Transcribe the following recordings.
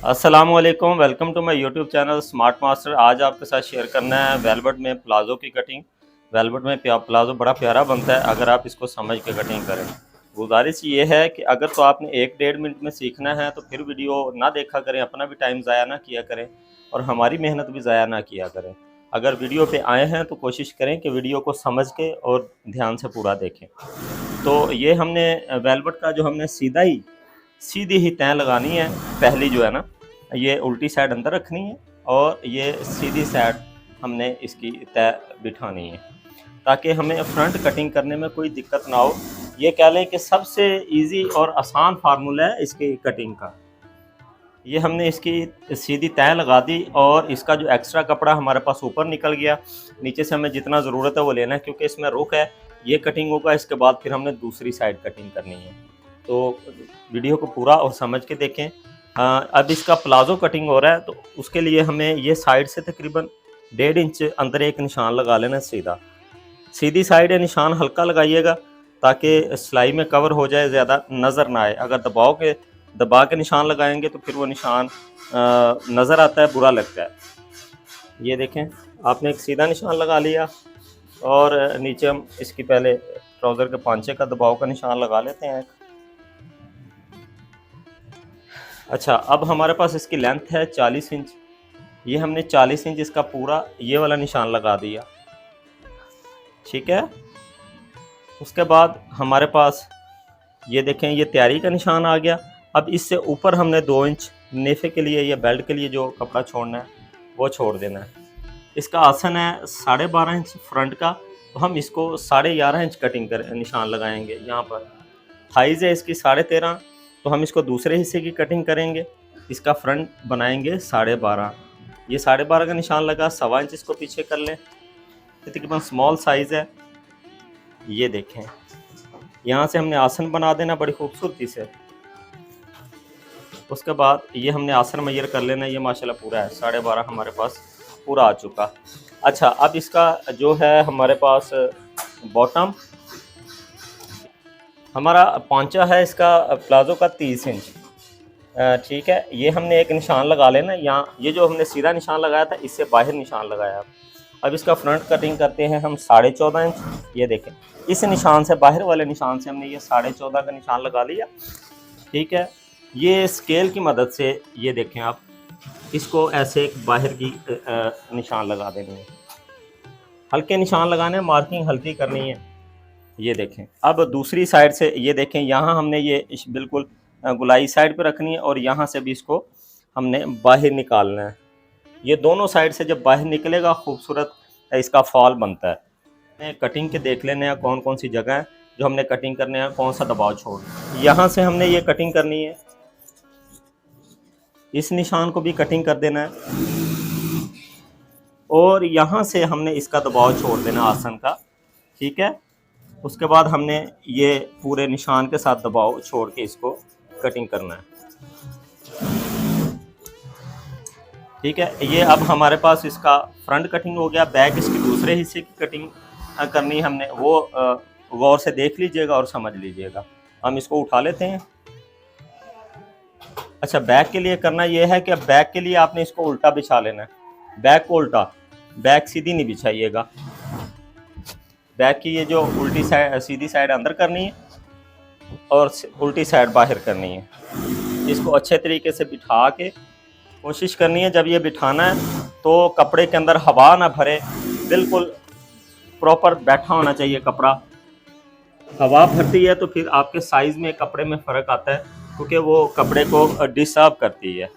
अस्सलामुअलैकुम, welcome to my YouTube channel smart master. आज आपके साथ शेयर करना है वेलवेट में प्लाज़ो की कटिंग। वेलवेट में प्लाज़ो बड़ा प्यारा बनता है अगर आप इसको समझ के कटिंग करें। गुजारिश ये है कि अगर तो आपने 1-1.5 मिनट में सीखना है तो फिर वीडियो ना देखा करें, अपना भी टाइम ज़ाया ना किया करें और हमारी मेहनत भी ज़ाया ना किया करें। अगर वीडियो पे आए हैं तो कोशिश करें कि वीडियो को समझ के और ध्यान से पूरा देखें। तो ये हमने वेलवेट का जो हमने सीधी ही तय लगानी है। पहली जो है ना, ये उल्टी साइड अंदर रखनी है और ये सीधी साइड हमने इसकी तय बिठानी है ताकि हमें फ्रंट कटिंग करने में कोई दिक्कत ना हो। ये कह लें कि सबसे इजी और आसान फार्मूला है इसकी कटिंग का। ये हमने इसकी सीधी तय लगा दी और इसका जो एक्स्ट्रा कपड़ा हमारे पास ऊपर निकल गया। नीचे से हमें जितना ज़रूरत है वो लेना है क्योंकि इसमें रुख है। ये कटिंग होगा, इसके बाद फिर हमने दूसरी साइड कटिंग करनी है। तो वीडियो को पूरा और समझ के देखें। अब इसका प्लाज़ो कटिंग हो रहा है तो उसके लिए हमें ये साइड से तकरीबन 1.5 इंच अंदर एक निशान लगा लेना सीधा। सीधी साइड है, निशान हल्का लगाइएगा ताकि सिलाई में कवर हो जाए, ज़्यादा नज़र ना आए। अगर दबा के निशान लगाएंगे तो फिर वो निशान नज़र आता है, बुरा लगता है। ये देखें, आपने एक सीधा निशान लगा लिया और नीचे हम इसकी पहले ट्राउज़र के पांचे का दबाव का निशान लगा लेते हैं। अच्छा, अब हमारे पास इसकी लेंथ है 40 इंच। ये हमने 40 इंच इसका पूरा ये वाला निशान लगा दिया, ठीक है। उसके बाद हमारे पास ये देखें, ये तैयारी का निशान आ गया। अब इससे ऊपर हमने 2 इंच नेफे के लिए या बेल्ट के लिए जो कपड़ा छोड़ना है वो छोड़ देना है। इसका आसन है 12.5 इंच फ्रंट का, तो हम इसको 11.5 इंच कटिंग कर निशान लगाएंगे। यहाँ पर थाइज़ है इसकी 13.5, तो हम इसको दूसरे हिस्से की कटिंग करेंगे। इसका फ्रंट बनाएंगे 12.5। ये 12.5 का निशान लगा, 1.25 इंच इसको पीछे कर लें। तकरीबन स्मॉल साइज़ है। ये देखें, यहाँ से हमने आसन बना देना बड़ी खूबसूरती से। उसके बाद ये हमने आसन मेजर कर लेना। ये माशाल्लाह पूरा है, 12.5 हमारे पास पूरा आ चुका। अच्छा, अब इसका जो है हमारे पास बॉटम, हमारा पांचा है इसका प्लाज़ो का 30 इंच, ठीक है। ये हमने एक निशान लगा लेना यहाँ। ये जो हमने सीधा निशान लगाया था इससे बाहर निशान लगाया। अब इसका फ्रंट कटिंग करते हैं हम 14.5 इंच। ये देखें, इस निशान से बाहर वाले निशान से हमने ये 14.5 का निशान लगा लिया, ठीक है। ये स्केल की मदद से ये देखें आप, इसको ऐसे एक बाहर की निशान लगा देंगे। हल्के निशान लगाने, मार्किंग हल्की करनी है। ये देखें, अब दूसरी साइड से ये देखें, यहाँ हमने ये बिल्कुल गुलाई साइड पे रखनी है और यहाँ से भी इसको हमने बाहर निकालना है। ये दोनों साइड से जब बाहर निकलेगा खूबसूरत इसका फॉल बनता है। कटिंग के देख लेने हैं कौन कौन सी जगह है जो हमने कटिंग करने हैं, कौन सा दबाव छोड़ना। यहाँ से हमने ये कटिंग करनी है, इस निशान को भी कटिंग कर देना है और यहाँ से हमने इसका दबाव छोड़ देना आसन का, ठीक है। उसके बाद हमने ये पूरे निशान के साथ दबाव छोड़ के इसको कटिंग करना है, ठीक है। ये अब हमारे पास इसका फ्रंट कटिंग हो गया। बैक इसकी दूसरे हिस्से की कटिंग करनी है हमने, वो गौर से देख लीजिएगा और समझ लीजिएगा। हम इसको उठा लेते हैं। अच्छा, बैक के लिए करना ये है कि बैक के लिए आपने इसको उल्टा बिछा लेना है। बैक को उल्टा, बैक सीधी नहीं बिछाइएगा। बैक की ये जो उल्टी साइड सीधी साइड अंदर करनी है और उल्टी साइड बाहर करनी है। इसको अच्छे तरीके से बिठा के कोशिश करनी है। जब ये बिठाना है तो कपड़े के अंदर हवा ना भरे, बिल्कुल प्रॉपर बैठा होना चाहिए कपड़ा। हवा भरती है तो फिर आपके साइज़ में कपड़े में फ़र्क आता है क्योंकि वो कपड़े को डिस्टर्ब करती है।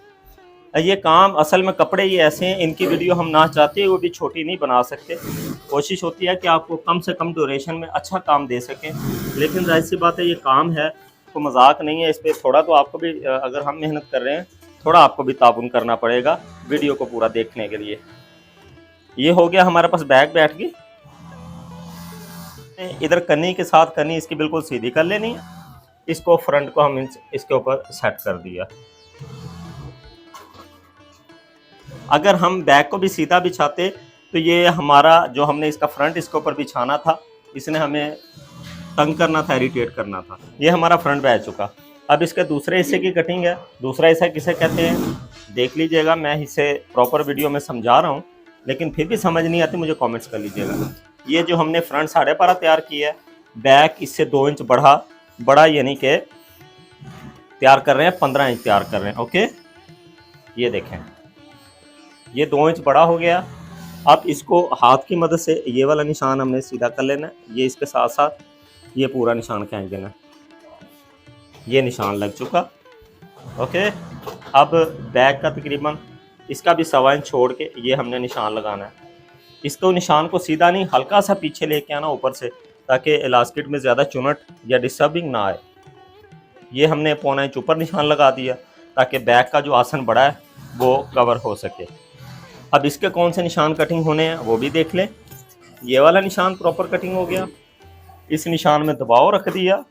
ये काम असल में कपड़े ये ऐसे हैं, इनकी वीडियो हम ना चाहते वो भी छोटी नहीं बना सकते। कोशिश होती है कि आपको कम से कम ड्यूरेशन में अच्छा काम दे सकें, लेकिन जाहिर सी बात है ये काम है तो मजाक नहीं है। इस पर थोड़ा तो आपको भी, अगर हम मेहनत कर रहे हैं, थोड़ा आपको भी ताउन करना पड़ेगा वीडियो को पूरा देखने के लिए। ये हो गया हमारे पास, बैक बैठ गई। इधर कनी के साथ कनी इसकी बिल्कुल सीधी कर लेनी है। इसको फ्रंट को हम इसके ऊपर सेट कर दिया। अगर हम बैक को भी सीधा बिछाते तो ये हमारा जो हमने इसका फ्रंट इसके ऊपर बिछाना था, इसने हमें तंग करना था, इरिटेट करना था। ये हमारा फ्रंट बैठ चुका। अब इसके दूसरे हिस्से की कटिंग है। दूसरा हिस्सा किसे कहते हैं देख लीजिएगा, मैं इसे प्रॉपर वीडियो में समझा रहा हूँ, लेकिन फिर भी समझ नहीं आती मुझे कमेंट्स कर लीजिएगा। ये जो हमने फ्रंट 12.5 तैयार किया है, बैक इससे 2 इंच बड़ा यानी कि तैयार कर रहे हैं, 15 इंच तैयार कर रहे हैं। ओके, ये देखें, ये 2 इंच बड़ा हो गया। अब इसको हाथ की मदद से ये वाला निशान हमने सीधा कर लेना है। ये इसके साथ साथ ये पूरा निशान खींच देना, ये निशान लग चुका। ओके, अब बैक का तकरीबन इसका भी 1.25 इंच छोड़ के ये हमने निशान लगाना है। इसको निशान को सीधा नहीं, हल्का सा पीछे लेके आना ऊपर से, ताकि इलास्टिक में ज़्यादा चुनट या डिस्टर्बिंग ना आए। ये हमने 1.25 इंच ऊपर निशान लगा दिया ताकि बैक का जो आसन बड़ा है वो कवर हो सके। अब इसके कौन से निशान कटिंग होने हैं वो भी देख लें। ये वाला निशान प्रॉपर कटिंग हो गया, इस निशान में दबाव रख दिया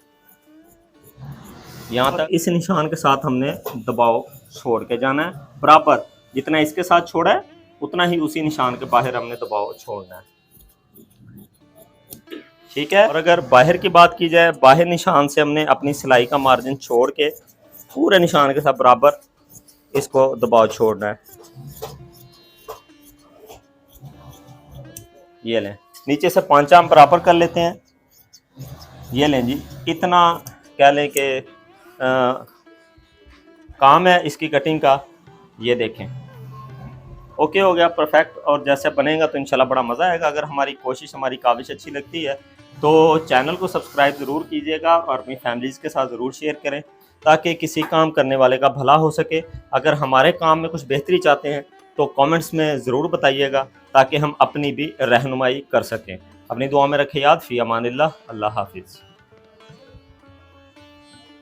यहाँ तक। इस निशान के साथ हमने दबाव छोड़ के जाना है बराबर, जितना इसके साथ छोड़ा है उतना ही उसी निशान के बाहर हमने दबाव छोड़ना है। ठीक है, और अगर बाहर की बात की जाए, बाहर निशान से हमने अपनी सिलाई का मार्जिन छोड़ के पूरे निशान के साथ बराबर इसको दबाव छोड़ना है। ये लें, नीचे से 5 आम बराबर कर लेते हैं। ये लें जी, इतना कह लें कि काम है इसकी कटिंग का। ये देखें, ओके हो गया, परफेक्ट। और जैसे बनेगा तो इंशाल्लाह बड़ा मज़ा आएगा। अगर हमारी कोशिश, हमारी काविश अच्छी लगती है तो चैनल को सब्सक्राइब ज़रूर कीजिएगा और अपनी फैमिलीज़ के साथ ज़रूर शेयर करें, ताकि किसी काम करने वाले का भला हो सके। अगर हमारे काम में कुछ बेहतरी चाहते हैं तो कमेंट्स में ज़रूर बताइएगा, ताकि हम अपनी भी रहनुमाई कर सकें। अपनी दुआ में रखें याद। फ़ी अमानिल्लाह, अल्लाह हाफिज़।